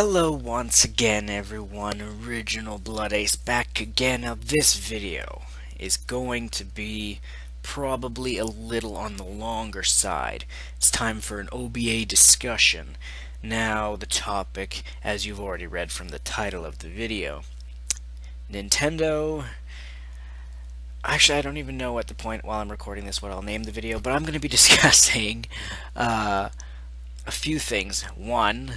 Hello once again everyone, Original Blood Ace back again. Now this video is going to be probably a little on the longer side. It's time for an OBA discussion. Now the topic, as you've already read from the title of the video, Nintendo. Actually, I don't even know at the point while I'm recording this what I'll name the video, but I'm going to be discussing a few things. One,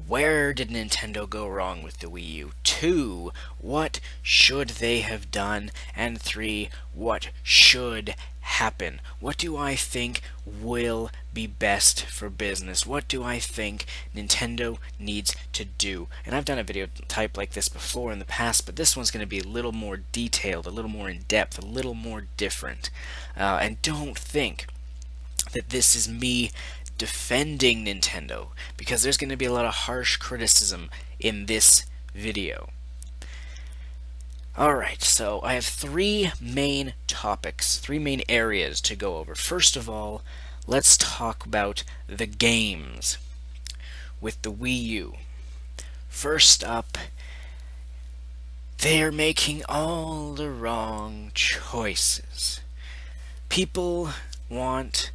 where did Nintendo go wrong with the Wii U? 2, what should they have done? And 3, what should happen? What do I think will be best for business? What do I think Nintendo needs to do? And I've done a video type like this before in the past, but this one's going to be a little more detailed, a little more in-depth, a little more different. And don't think that this is me defending Nintendo, because there's going to be a lot of harsh criticism in this video. Alright, so I have three main topics, three main areas to go over. First of all, let's talk about the games with the Wii U. First up, they're making all the wrong choices. People want,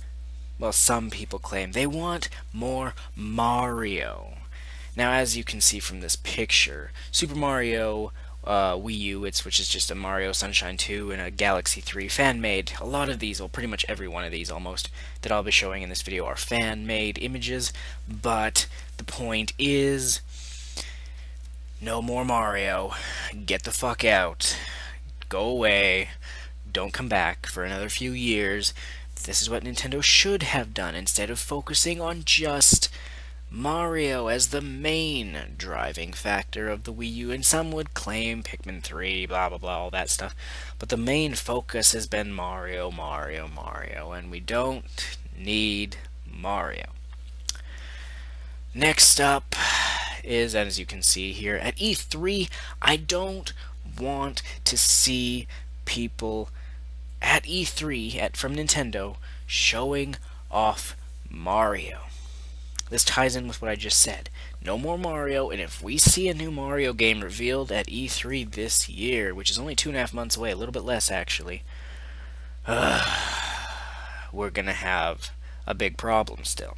well, some people claim they want more Mario. Now, as you can see from this picture, Super Mario Wii U, which is just a Mario Sunshine 2 and a Galaxy 3 fan-made. A lot of these, well, pretty much every one of these almost, that I'll be showing in this video are fan-made images, but the point is, no more Mario. Get the fuck out. Go away. Don't come back for another few years. This is what Nintendo should have done instead of focusing on just Mario as the main driving factor of the Wii U. And some would claim Pikmin 3, blah blah blah, all that stuff. But the main focus has been Mario, Mario, Mario, and we don't need Mario. Next up is, as you can see here, at E3, I don't want to see people at E3 from Nintendo showing off Mario. This ties in with what I just said. No more Mario, and if we see a new Mario game revealed at E3 this year, which is only 2.5 months away, a little bit less actually, we're gonna have a big problem still.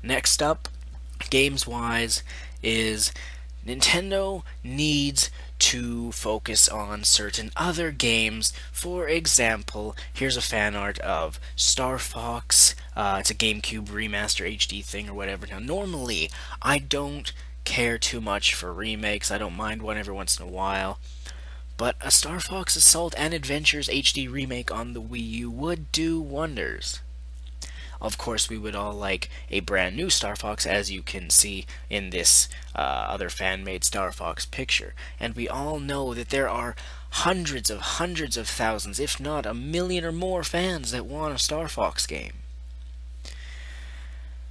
Next up, games-wise, is Nintendo needs to focus on certain other games. For example, here's a fan art of Star Fox. It's a GameCube remaster HD thing or whatever. Now, normally, I don't care too much for remakes. I don't mind one every once in a while. But a Star Fox Assault and Adventures HD remake on the Wii U would do wonders. Of course, we would all like a brand new Star Fox, as you can see in this other fan-made Star Fox picture. And we all know that there are hundreds of thousands, if not a million or more fans that want a Star Fox game.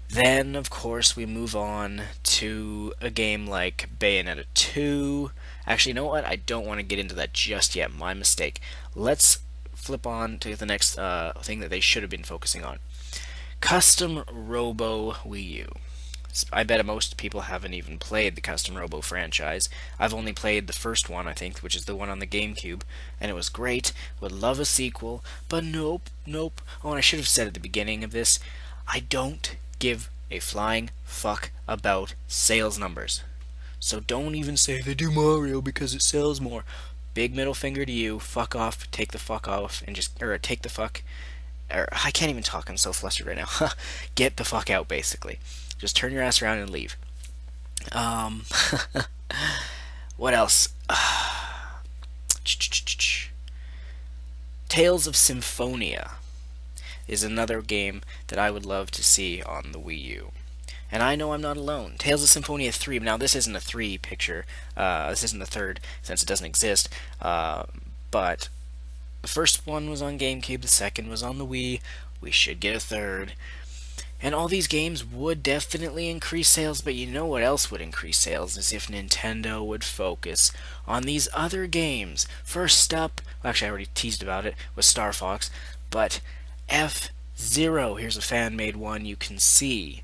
Then, of course, we move on to a game like Bayonetta 2. Actually, you know what? I don't want to get into that just yet. My mistake. Let's flip on to the next thing that they should have been focusing on. Custom Robo Wii U. I bet most people haven't even played the Custom Robo franchise. I've only played the first one, I think, which is the one on the GameCube, and it was great. Would love a sequel, but nope. Oh, and I should have said at the beginning of this, I don't give a flying fuck about sales numbers. So don't even say they do Mario because it sells more. Big middle finger to you. Fuck off. Take the fuck off, and take the fuck. I can't even talk, I'm so flustered right now. Get the fuck out, basically. Just turn your ass around and leave. What else? Tales of Symphonia is another game that I would love to see on the Wii U. And I know I'm not alone. Tales of Symphonia 3, now this isn't a 3 picture, this isn't the third, since it doesn't exist, but the first one was on GameCube, the second was on the Wii, we should get a third. And all these games would definitely increase sales, but you know what else would increase sales is if Nintendo would focus on these other games. First up, well, actually I already teased about it, was Star Fox, but F-Zero, here's a fan-made one you can see.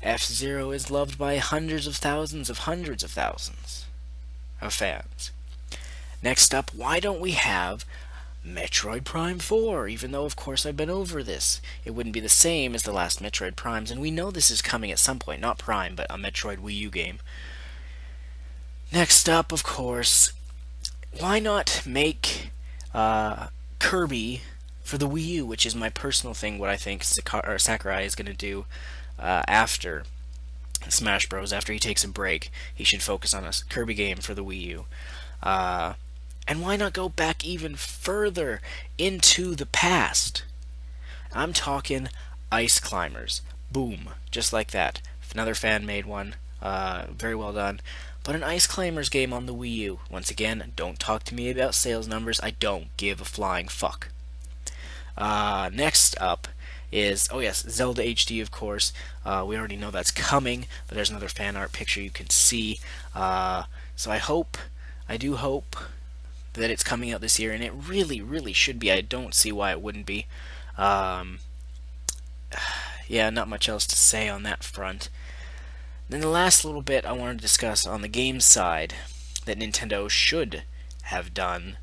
F-Zero is loved by hundreds of thousands of fans. Next up, why don't we have Metroid Prime 4? Even though, of course, I've been over this. It wouldn't be the same as the last Metroid Primes, and we know this is coming at some point. Not Prime, but a Metroid Wii U game. Next up, of course, why not make Kirby for the Wii U, which is my personal thing, what I think Sakurai is going to do after Smash Bros. After he takes a break. He should focus on a Kirby game for the Wii U. And why not go back even further into the past? I'm talking Ice Climbers. Boom. Just like that. Another fan made one. Very well done. But an Ice Climbers game on the Wii U. Once again, don't talk to me about sales numbers. I don't give a flying fuck. Next up is, oh yes, Zelda HD, of course. We already know that's coming, but there's another fan art picture you can see. So I do hope that it's coming out this year, and it really, really should be. I don't see why it wouldn't be. Yeah, not much else to say on that front. Then the last little bit I want to discuss on the game side that Nintendo should have done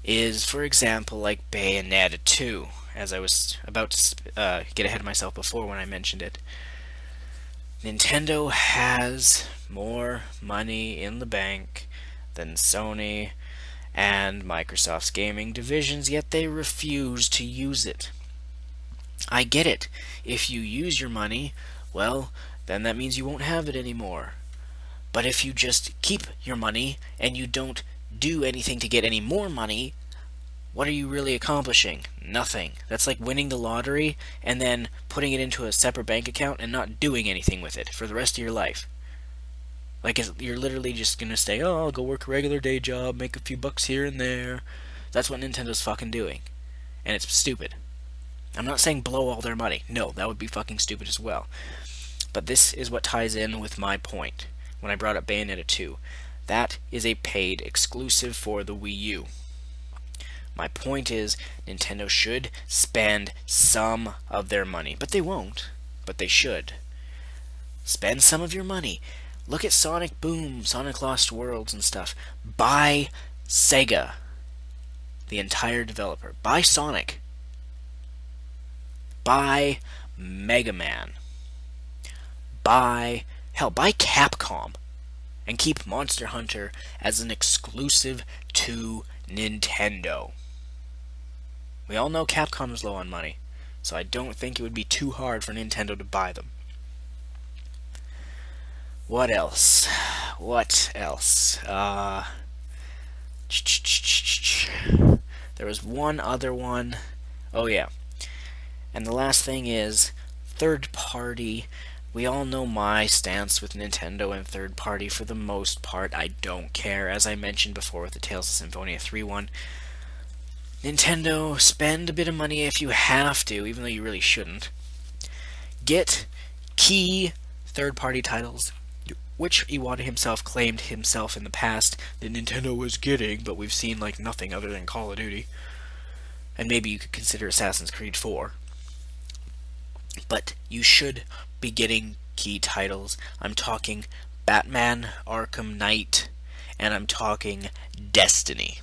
is, for example, like Bayonetta 2, as I was about to get ahead of myself before when I mentioned it. Nintendo has more money in the bank than Sony and Microsoft's gaming divisions, yet they refuse to use it. I get it. If you use your money, well, then that means you won't have it anymore. But if you just keep your money and you don't do anything to get any more money, what are you really accomplishing? Nothing. That's like winning the lottery and then putting it into a separate bank account and not doing anything with it for the rest of your life. Like, you're literally just gonna say, oh, I'll go work a regular day job, make a few bucks here and there. That's what Nintendo's fucking doing. And it's stupid. I'm not saying blow all their money. No, that would be fucking stupid as well. But this is what ties in with my point when I brought up Bayonetta 2. That is a paid exclusive for the Wii U. My point is, Nintendo should spend some of their money. But they won't. But they should. Spend some of your money. Look at Sonic Boom, Sonic Lost Worlds and stuff. Buy Sega, the entire developer. Buy Sonic. Buy Mega Man. Buy Capcom. And keep Monster Hunter as an exclusive to Nintendo. We all know Capcom is low on money, so I don't think it would be too hard for Nintendo to buy them. What else? There was one other one. Oh yeah. And the last thing is third party. We all know my stance with Nintendo and third party for the most part. I don't care. As I mentioned before with the Tales of Symphonia 3 one. Nintendo, spend a bit of money if you have to, even though you really shouldn't. Get key third-party titles, which Iwata himself claimed himself in the past that Nintendo was getting, but we've seen like nothing other than Call of Duty. And maybe you could consider Assassin's Creed 4. But you should be getting key titles. I'm talking Batman Arkham Knight, and I'm talking Destiny.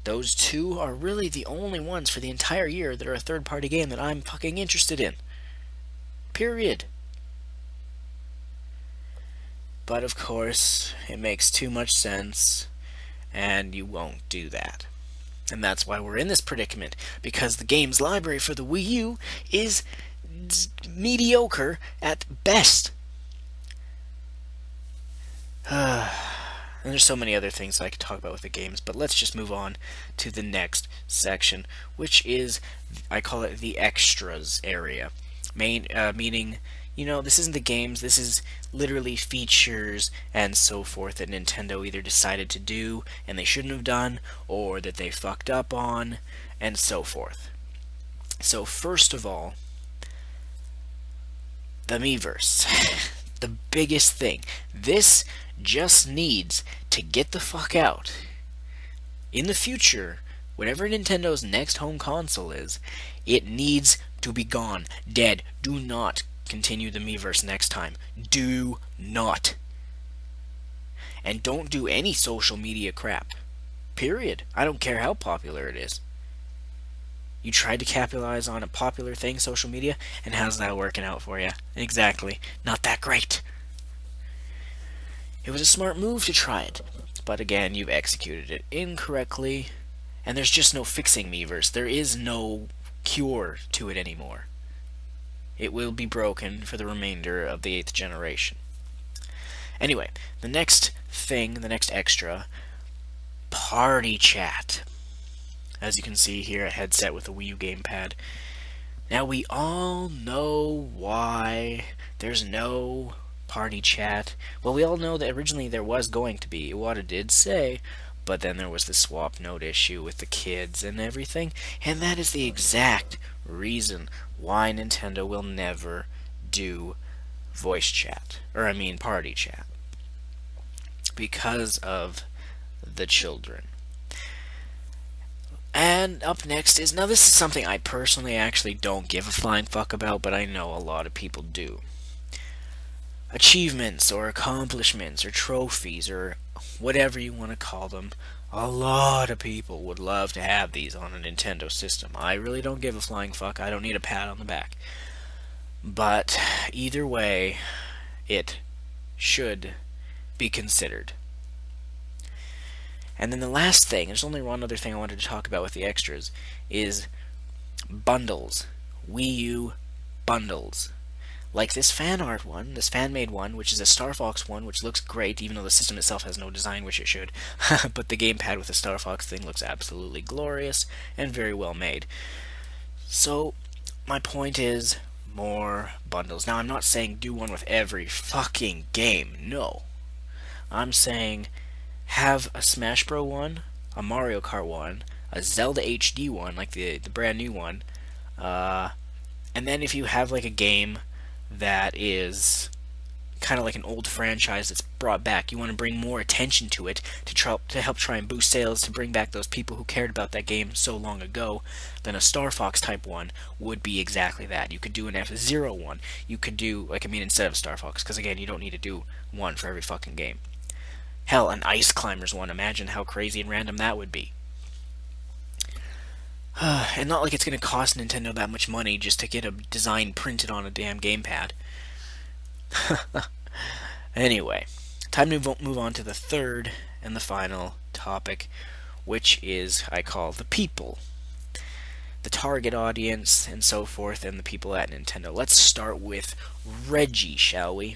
Those two are really the only ones for the entire year that are a third-party game that I'm fucking interested in. Period. But of course, it makes too much sense, and you won't do that. And that's why we're in this predicament, because the games library for the Wii U is mediocre at best. And there's so many other things I could talk about with the games, but let's just move on to the next section, which is, I call it the extras area. Meaning, you know, this isn't the games, this is literally features and so forth that Nintendo either decided to do and they shouldn't have done, or that they fucked up on, and so forth. So first of all, the Miiverse. The biggest thing. This just needs to get the fuck out. In the future, whatever Nintendo's next home console is, it needs To be gone. Dead. Do not continue the Miiverse next time. Do not. And don't do any social media crap. Period. I don't care how popular it is. You tried to capitalize on a popular thing, social media, and how's that working out for you? Exactly. Not that great. It was a smart move to try it, but again, you've executed it incorrectly, and there's just no fixing Miiverse. There is no cure to it anymore. It will be broken for the remainder of the 8th generation. Anyway, the next thing, the next extra, party chat. As you can see here, a headset with a Wii U gamepad. Now we all know why there's no party chat. Well, we all know that originally there was going to be. Iwata did say, but then there was the swap note issue with the kids and everything, and that is the exact reason why Nintendo will never do voice chat, or I mean party chat, because of the children. And up next is, now this is something I personally actually don't give a flying fuck about, but I know a lot of people do. Achievements or accomplishments or trophies or whatever you want to call them. A lot of people would love to have these on a Nintendo system. I really don't give a flying fuck. I don't need a pat on the back. But either way, it should be considered. And then the last thing, there's only one other thing I wanted to talk about with the extras, is bundles. Wii U bundles. Like this fan art one, this fan-made one, which is a Star Fox one, which looks great, even though the system itself has no design, which it should. But the gamepad with the Star Fox thing looks absolutely glorious and very well made. So, my point is, more bundles. Now, I'm not saying do one with every fucking game, no. I'm saying have a Smash Bros. One, a Mario Kart one, a Zelda HD one, like the brand new one, and then if you have like a game that is kind of like an old franchise that's brought back, you want to bring more attention to it to help try and boost sales, to bring back those people who cared about that game so long ago, then a Star Fox type one would be exactly that. You could do an F-Zero one. You could do, like, I mean, instead of Star Fox, because again, you don't need to do one for every fucking game. Hell, an Ice Climbers one, imagine how crazy and random that would be. And not like it's going to cost Nintendo that much money just to get a design printed on a damn gamepad. Anyway, time to move on to the third and the final topic, which is, I call, the people. The target audience and so forth, and the people at Nintendo. Let's start with Reggie, shall we?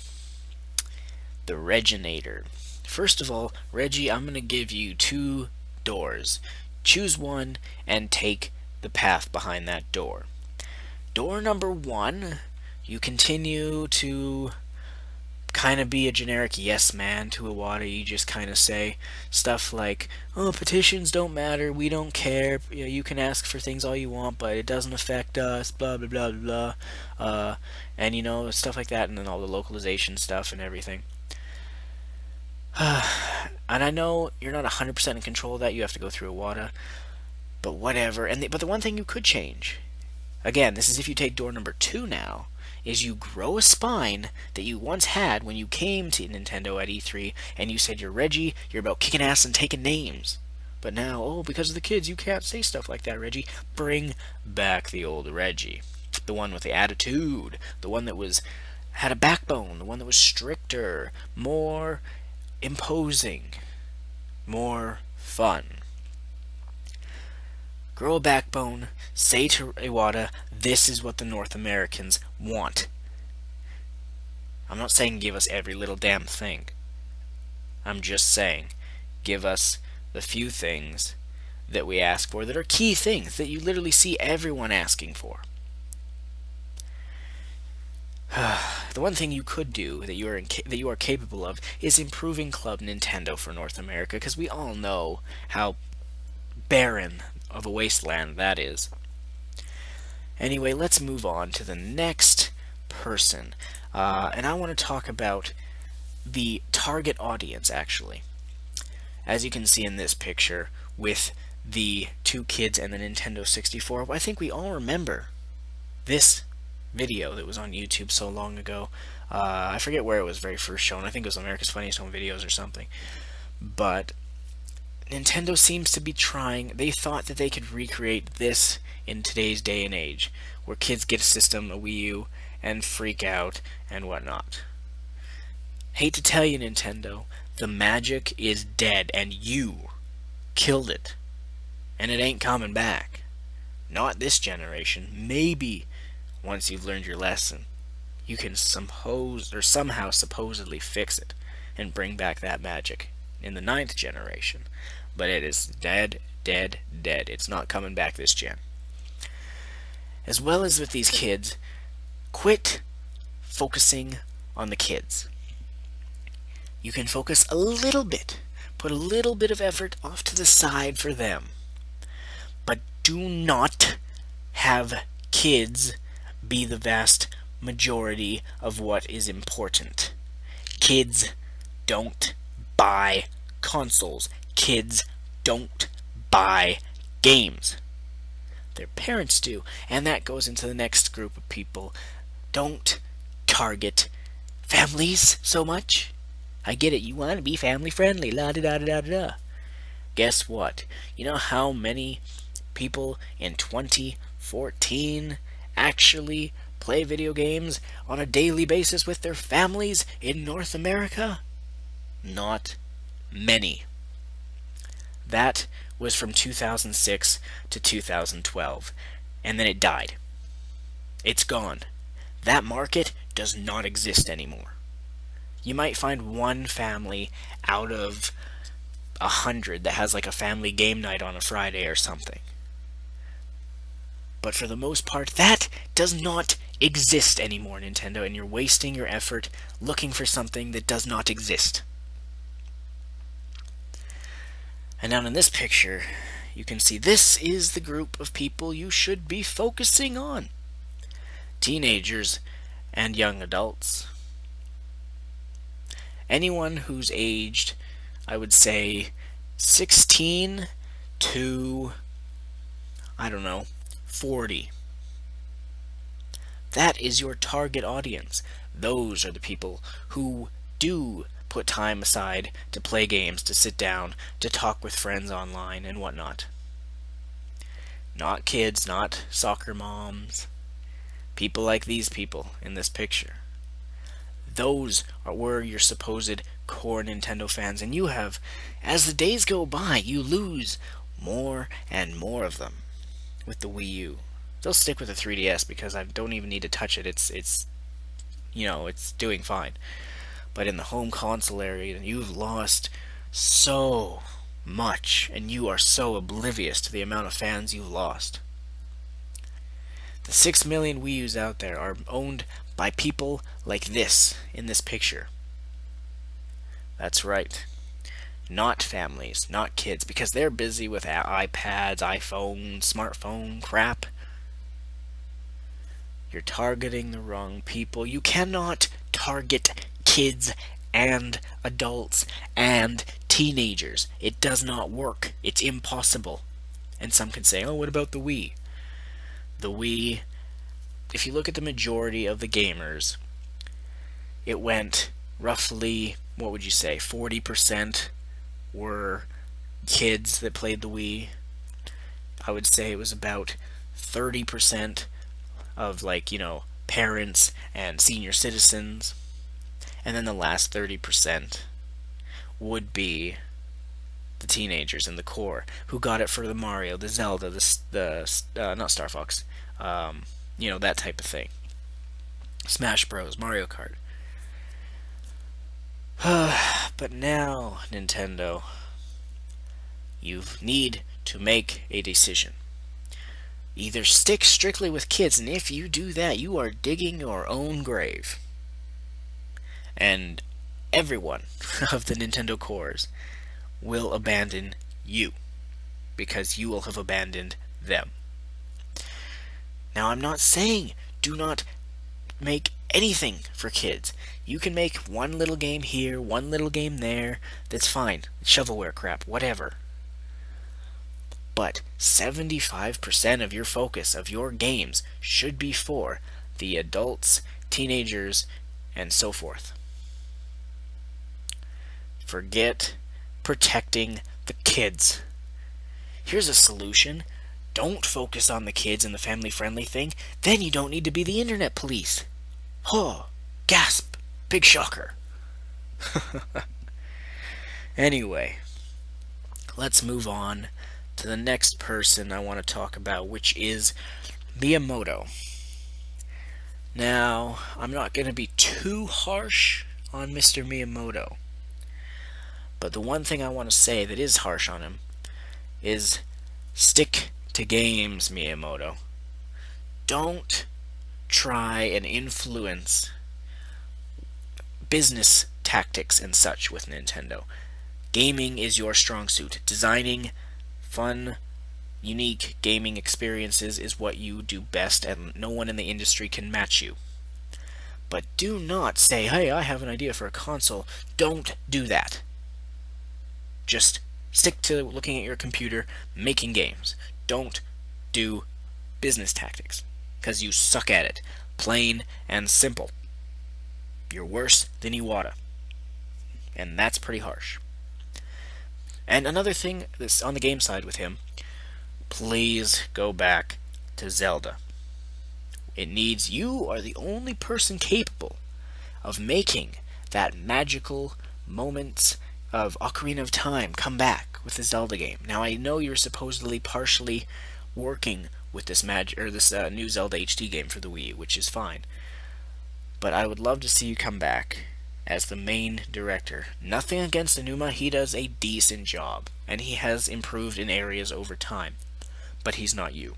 The Reginator. First of all, Reggie, I'm going to give you 2 doors. Choose one and take the path behind that door. Door number 1, you continue to kind of be a generic yes man to Iwata. You just kind of say stuff like, oh, petitions don't matter, we don't care, you can ask for things all you want, but it doesn't affect us, blah blah blah blah, and you know, stuff like that, and then all the localization stuff and everything. And I know you're not 100% in control of that, you have to go through Iwata, but whatever. But the one thing you could change, again, this is if you take door number 2 now, is you grow a spine that you once had when you came to Nintendo at E3, and you said you're Reggie, you're about kicking ass and taking names. But now, oh, because of the kids, you can't say stuff like that, Reggie. Bring back the old Reggie. The one with the attitude, the one that had a backbone, the one that was stricter, more imposing, more fun. Grow a backbone, say to Iwata, this is what the North Americans want. I'm not saying give us every little damn thing. I'm just saying, give us the few things that we ask for that are key things that you literally see everyone asking for. The one thing you could do that you are capable of is improving Club Nintendo for North America, because we all know how barren of a wasteland that is. Anyway, let's move on to the next person, and I want to talk about the target audience, actually. As you can see in this picture with the 2 kids and the Nintendo 64, I think we all remember This video that was on YouTube so long ago, I forget where it was very first shown. I think it was America's Funniest Home Videos or something. But Nintendo seems to be trying. They thought that they could recreate this in today's day and age, where kids get a system, a Wii U, and freak out and whatnot. Hate to tell you, Nintendo, the magic is dead, and you killed it. And it ain't coming back. Not this generation. Maybe once you've learned your lesson, you can somehow supposedly fix it and bring back that magic in the 9th generation. But it is dead, dead, dead. It's not coming back this gen. As well as with these kids, quit focusing on the kids. You can focus a little bit, put a little bit of effort off to the side for them. But do not have kids be the vast majority of what is important. Kids don't buy consoles. Kids don't buy games. Their parents do, and that goes into the next group of people. Don't target families so much. I get it, you want to be family friendly, la da da da da da. Guess what? You know how many people in 2014 actually play video games on a daily basis with their families in North America? Not many. That was from 2006 to 2012, and then it died. It's gone. That market does not exist anymore. You might find one family out of 100 that has like a family game night on a Friday or something. But for the most part, that does not exist anymore, Nintendo, and you're wasting your effort looking for something that does not exist. And down in this picture, you can see this is the group of people you should be focusing on. Teenagers and young adults. Anyone who's aged, I would say, 16 to, 40. That is your target audience. Those are the people who do put time aside to play games, to sit down, to talk with friends online and whatnot. Not kids, not soccer moms. People like these people in this picture. Those were your supposed core Nintendo fans, and you have, as the days go by, you lose more and more of them with the Wii U. They'll stick with the 3DS because I don't even need to touch it. It's doing fine. But in the home console area, you've lost so much, and you are so oblivious to the amount of fans you've lost. The 6 million Wii U's out there are owned by people like this in this picture. That's right. Not families, not kids, because they're busy with iPads, iPhone, smartphone crap. You're targeting the wrong people. You cannot target kids and adults and teenagers. It does not work. It's impossible. And some can say, oh, what about the Wii? The Wii, if you look at the majority of the gamers, it went roughly, what would you say, 40% were kids that played the Wii. I would say it was about 30% of, parents and senior citizens. And then the last 30% would be the teenagers in the core who got it for the Mario, the Zelda, not Star Fox, that type of thing. Smash Bros, Mario Kart. But now, Nintendo, you need to make a decision. Either stick strictly with kids, and if you do that, you are digging your own grave. And everyone of the Nintendo cores will abandon you, because you will have abandoned them. Now, I'm not saying do not make anything for kids. You can make one little game here, one little game there. That's fine. Shovelware crap, whatever. but 75% of your focus of your games should be for the adults, teenagers, and so forth. Forget protecting the kids. Here's a solution. Don't focus on the kids and the family-friendly thing. Then you don't need to be the internet police. Oh, gasp. Big shocker. Anyway, let's move on to the next person I want to talk about, which is Miyamoto. Now, I'm not going to be too harsh on Mr. Miyamoto, but the one thing I want to say that is harsh on him is stick to games, Miyamoto. Don't try and influence business tactics and such with Nintendo. Gaming is your strong suit. Designing fun, unique gaming experiences is what you do best, and no one in the industry can match you. But do not say, hey, I have an idea for a console. Don't do that. Just stick to looking at your computer, making games. Don't do business tactics, because you suck at it. Plain and simple. You're worse than Iwata. And that's pretty harsh. And another thing that's on the game side with him, please go back to Zelda. You are the only person capable of making that magical moments of Ocarina of Time come back with the Zelda game. Now I know you're supposedly partially working with this new Zelda HD game for the Wii U, which is fine. But I would love to see you come back as the main director. Nothing against Anuma, he does a decent job, and he has improved in areas over time, but he's not you.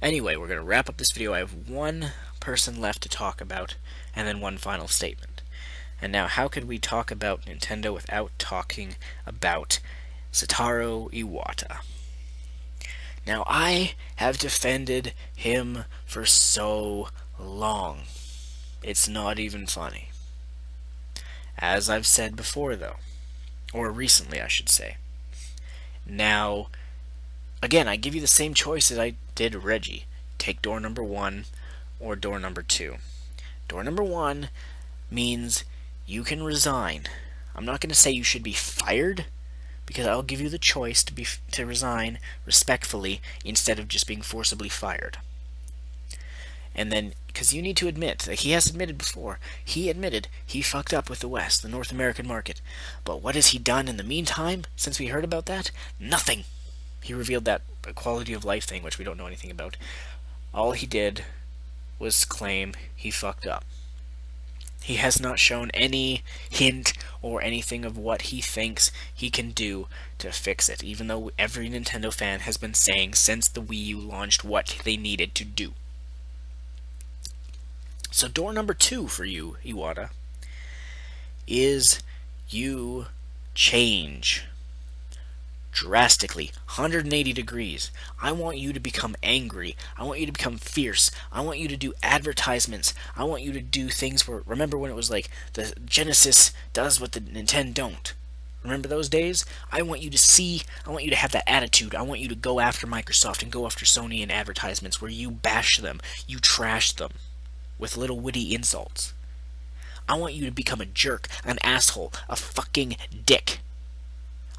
Anyway, we're going to wrap up this video. I have one person left to talk about, and then one final statement. And now, how could we talk about Nintendo without talking about Satoru Iwata? Now, I have defended him for so long. It's not even funny. As I've said before, though, or recently, I should say. Now, again, I give you the same choice as I did Reggie. Take door number 1 or door number 2. Door number 1 means you can resign. I'm not going to say you should be fired, because I'll give you the choice to resign respectfully instead of just being forcibly fired. And then, because you need to admit, like he has admitted before, he admitted he fucked up with the West, the North American market. But what has he done in the meantime, since we heard about that? Nothing. He revealed that quality of life thing, which we don't know anything about. All he did was claim he fucked up. He has not shown any hint or anything of what he thinks he can do to fix it, even though every Nintendo fan has been saying since the Wii U launched what they needed to do. So door number 2 for you, Iwata, is you change drastically, 180 degrees. I want you to become angry. I want you to become fierce. I want you to do advertisements. I want you to do things where, remember when it was like, the Genesis does what the Nintendo don't? Remember those days? I want you to have that attitude. I want you to go after Microsoft and go after Sony in advertisements where you bash them, you trash them with little witty insults. I want you to become a jerk, an asshole, a fucking dick.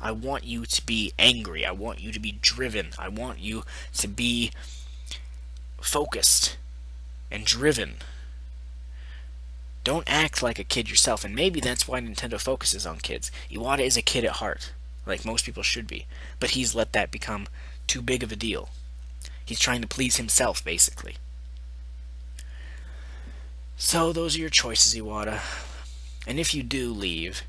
I want you to be angry. I want you to be driven. I want you to be focused and driven. Don't act like a kid yourself, and maybe that's why Nintendo focuses on kids. Iwata is a kid at heart, like most people should be, but he's let that become too big of a deal. He's trying to please himself, basically. So those are your choices, Iwata. And if you do leave,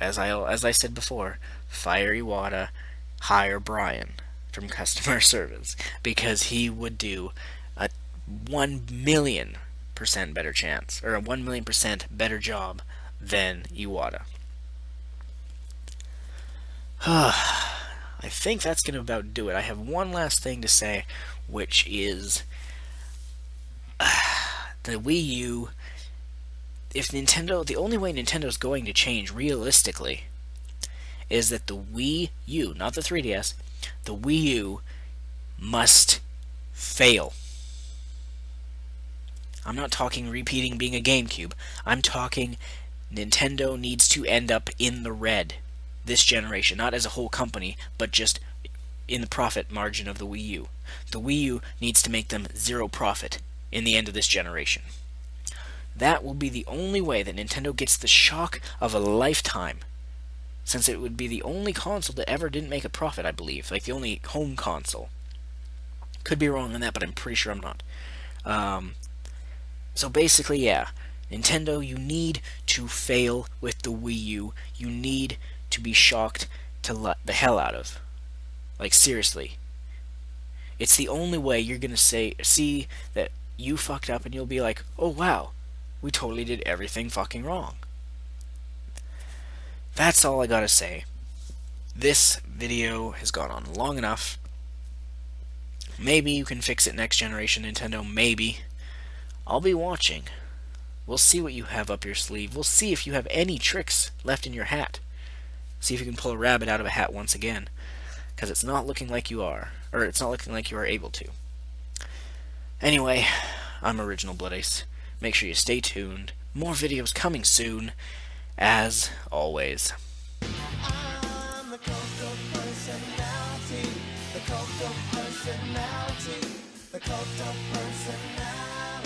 as I said before, fire Iwata, hire Brian from customer service, because he would do a 1,000,000% better chance, or a 1,000,000% better job than Iwata. I think that's going to about do it. I have one last thing to say, which is the Wii U. If Nintendo, the only way Nintendo's going to change realistically is that the Wii U, not the 3DS, the Wii U must fail. I'm not talking repeating being a GameCube. I'm talking Nintendo needs to end up in the red this generation, not as a whole company, but just in the profit margin of the Wii U. The Wii U needs to make them zero profit in the end of this generation. That will be the only way that Nintendo gets the shock of a lifetime, since it would be the only console that ever didn't make a profit, I believe. Like, the only home console. Could be wrong on that, but I'm pretty sure I'm not. So basically, yeah, Nintendo, you need to fail with the Wii U. You need to be shocked to the hell out of. Like, seriously. It's the only way you're going to see that you fucked up, and you'll be like, oh wow, we totally did everything fucking wrong. That's all I gotta say. This video has gone on long enough. Maybe you can fix it next generation, Nintendo, maybe. I'll be watching. We'll see what you have up your sleeve. We'll see if you have any tricks left in your hat. See if you can pull a rabbit out of a hat once again. Because it's not looking like you are. Or it's not looking like you are able to. Anyway, I'm Original Blood Ace. Make sure you stay tuned. More videos coming soon, as always. I'm the cult of personality, the cult of personality, the cult of personality.